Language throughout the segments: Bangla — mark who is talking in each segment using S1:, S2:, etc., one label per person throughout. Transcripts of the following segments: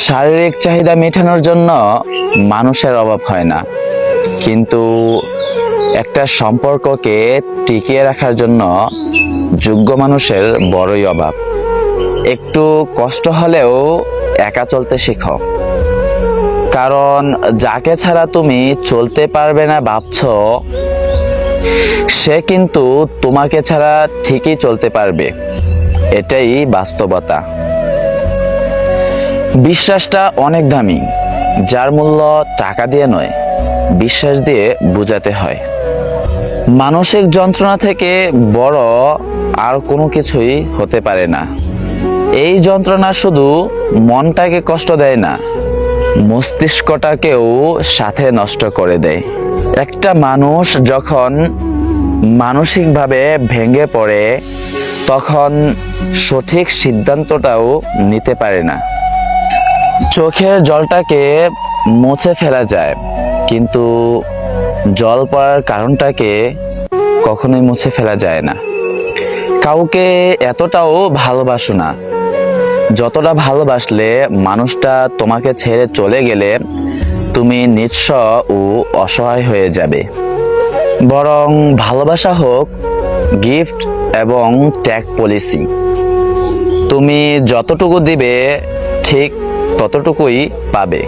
S1: শারীরিক চাহিদা মেটানোর জন্য মানুষের অভাব হয় না, কিন্তু একটা সম্পর্ককে টিকিয়ে রাখার জন্য যোগ্য মানুষের বড়ই অভাব। একটু কষ্ট হলেও একা চলতে শেখো, কারণ যাকে ছাড়া তুমি চলতে পারবে না ভাবছো, সে কিন্তু তোমাকে ছাড়া ঠিকই চলতে পারবে। এটাই বাস্তবতা। বিশ্বাসটা অনেক দামি, যার মূল্য টাকা দিয়ে নয়, বিশ্বাস দিয়ে বোঝাতে হয়। মানসিক যন্ত্রণা থেকে বড় আর কোনো কিছুই হতে পারে না। এই যন্ত্রণা শুধু মনটাকে কষ্ট দেয় না, মস্তিষ্কটাকেও সাথে নষ্ট করে দেয়। একটা মানুষ যখন মানসিকভাবে ভেঙে পড়ে, তখন সঠিক সিদ্ধান্তটাও নিতে পারে না। চোখের জলটাকে মুছে ফেলা যায়, কিন্তু জল পড়ার কারণটাকে কখনোই মুছে ফেলা যায় না। কাউকে এতটাও ভালোবাসো না যতটা ভালোবাসলে মানুষটা তোমাকে ছেড়ে চলে গেলে তুমি নিঃস্ব ও অসহায় হয়ে যাবে। বরং ভালোবাসা হোক গিফট এবং ট্যাগ পলিসি। তুমি যতটুকু দিবে ঠিক ততটুকুই পাবে।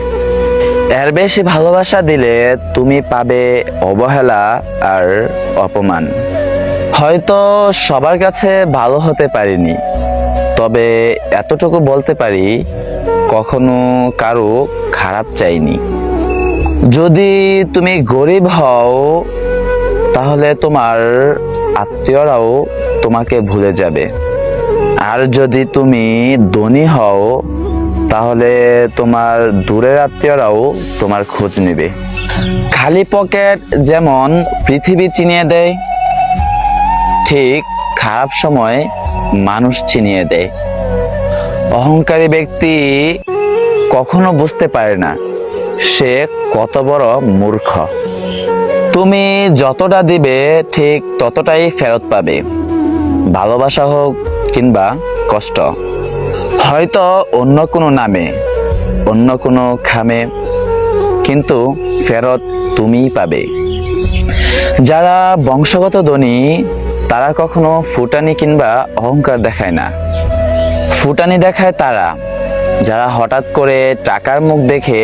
S1: এর বেশি ভালোবাসা দিলে তুমি পাবে অবহেলা আর অপমান। হয়তো সবার কাছে ভালো হতে পারিনি, তবে এতটুকু বলতে পারি কখনো কারো খারাপ চাইনি। যদি তুমি গরিব হও, তাহলে তোমার আত্মীয়রাও তোমাকে ভুলে যাবে। আর যদি তুমি ধনী হও, তাহলে তোমার দূরের আত্মীয়রাও তোমার খোঁজ নেবে। খালি পকেট যেমন পৃথিবী চিনিয়ে দেয়, ঠিক খারাপ সময় মানুষ চিনিয়ে দেয়। অহংকারী ব্যক্তি কখনো বুঝতে পারে না সে কত বড় মূর্খ। তুমি যতটা দিবে ঠিক ততটাই ফেরত পাবে, ভালোবাসা হোক কিংবা কষ্ট। হয়তো অন্য কোনো নামে, অন্য কোনো খামে, কিন্তু ফেরত তুমিই পাবে। যারা বংশগত ধনী তারা কখনো ফুটানি কিংবা অহংকার দেখায় না। ফুটানি দেখায় তারা যারা হঠাৎ করে টাকার মুখ দেখে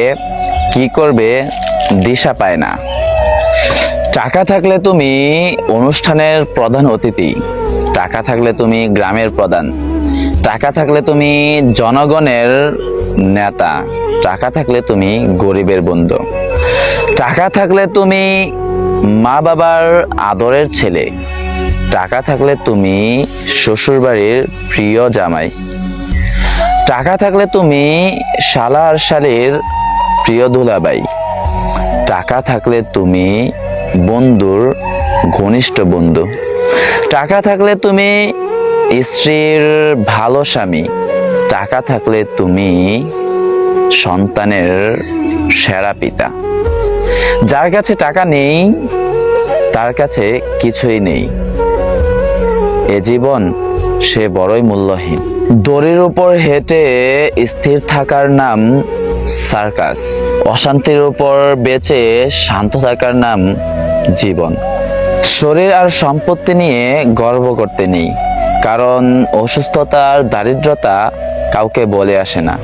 S1: কি করবে দিশা পায় না। টাকা থাকলে তুমি অনুষ্ঠানের প্রধান অতিথি, টাকা থাকলে তুমি গ্রামের প্রধান, টাকা থাকলে তুমি জনগণের নেতা, টাকা থাকলে তুমি গরিবের বন্ধু, টাকা থাকলে তুমি মা বাবার আদরের ছেলে, টাকা থাকলে তুমি শ্বশুরবাড়ির প্রিয় জামাই, টাকা থাকলে তুমি শালা আর শালির প্রিয় দুলাভাই, টাকা থাকলে তুমি বন্ধুর ঘনিষ্ঠ বন্ধু, টাকা থাকলে তুমি স্ত্রীর ভালো স্বামী, টাকা থাকলে তুমি সন্তানের সেরা পিতা। যার কাছে টাকা নেই তার কাছে কিছুই নেই। এ জীবন সে বড়ই মূল্যহীন। দড়ির উপর হেঁটে স্থির থাকার নাম সার্কাস। অশান্তির উপর বেঁচে শান্ত থাকার নাম জীবন। শরীর আর সম্পত্তি নিয়ে গর্ব করতে নেই, কারণ অসুস্থতা আর দারিদ্রতা কাউকে বলে আসে না।